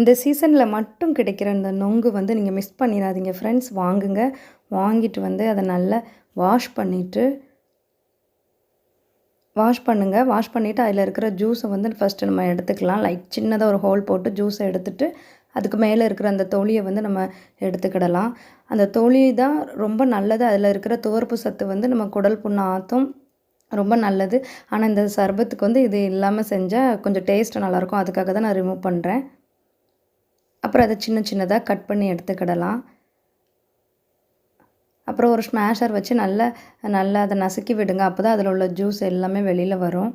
இந்த சீசனில் மட்டும் கிடைக்கிற இந்த நொங்கு வந்து நீங்கள் மிஸ் பண்ணிடாதீங்க ஃப்ரெண்ட்ஸ். வாங்குங்க. வாங்கிட்டு வந்து அதை நல்லா வாஷ் பண்ணுங்கள். வாஷ் பண்ணிவிட்டு அதில் இருக்கிற ஜூஸை வந்து ஃபஸ்ட்டு நம்ம எடுத்துக்கலாம். சின்னதாக ஒரு ஹோல் போட்டு ஜூஸை எடுத்துகிட்டு அதுக்கு மேலே இருக்கிற அந்த தொலியை வந்து நம்ம எடுத்துக்கிடலாம். அந்த தொலி தான் ரொம்ப நல்லது. அதில் இருக்கிற துவர்ப்பு சத்து வந்து நம்ம குடல் புண்ணை ஆற்றும், ரொம்ப நல்லது. ஆனால் இந்த சர்பத்துக்கு வந்து இது இல்லாமல் செஞ்சால் கொஞ்சம் டேஸ்ட்டு நல்லாயிருக்கும். அதுக்காக தான் நான் ரிமூவ் பண்ணுறேன். அப்புறம் அதை சின்ன சின்னதாக கட் பண்ணி எடுத்துக்கிடலாம். அப்புறம் ஒரு ஸ்மாஷர் வச்சு நல்லா அதை நசுக்கி விடுங்க. அப்போ தான் அதில் உள்ள ஜூஸ் எல்லாமே வெளியில் வரும்.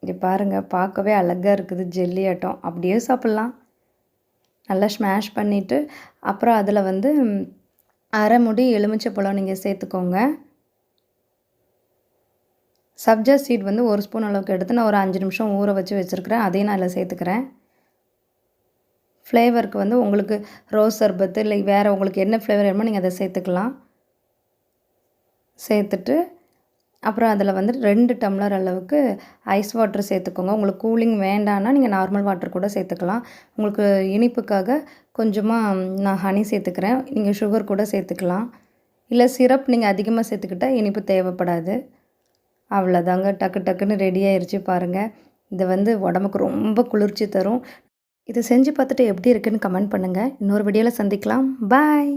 இங்கே பாருங்கள், பார்க்கவே அழகாக இருக்குது, ஜெல்லி ஆட்டம். அப்படியே சாப்பிட்லாம். நல்லா ஸ்மாஷ் பண்ணிவிட்டு அப்புறம் அதில் வந்து அரை முடி எலுமிச்சைப்பழம் நீங்கள் சேர்த்துக்கோங்க. சப்ஜா சீட் வந்து 1 ஸ்பூன் அளவுக்கு எடுத்து நான் ஒரு 5 நிமிஷம் ஊற வச்சு வச்சுருக்கிறேன். அதையும் நான் அதில் சேர்த்துக்கிறேன். ஃப்ளேவருக்கு வந்து உங்களுக்கு ரோஸ் சர்பத்து இல்லை வேறு உங்களுக்கு என்ன ஃப்ளேவர் வேணுமோ நீங்கள் அதை சேர்த்துக்கலாம். சேர்த்துட்டு அப்புறம் அதில் வந்து 2 டம்ளர் அளவுக்கு ஐஸ் வாட்டர் சேர்த்துக்கோங்க. உங்களுக்கு கூலிங் வேண்டான்னா நீங்கள் நார்மல் வாட்டர் கூட சேர்த்துக்கலாம். உங்களுக்கு இனிப்புக்காக கொஞ்சமாக நான் ஹனி சேர்த்துக்கிறேன். நீங்கள் சுகர் கூட சேர்த்துக்கலாம். இல்லை சிரப் நீங்கள் அதிகமாக சேர்த்துக்கிட்டால் இனிப்பு தேவைப்படாது. அவ்வளோதாங்க, டக்கு டக்குன்னு ரெடி ஆயிடுச்சு பாருங்கள். இது வந்து உடம்புக்கு ரொம்ப குளிர்ச்சி தரும். இதை செஞ்சு பார்த்துட்டு எப்படி இருக்குன்னு கமெண்ட் பண்ணுங்கள். இன்னொரு வீடியோவில் சந்திக்கலாம். பாய்.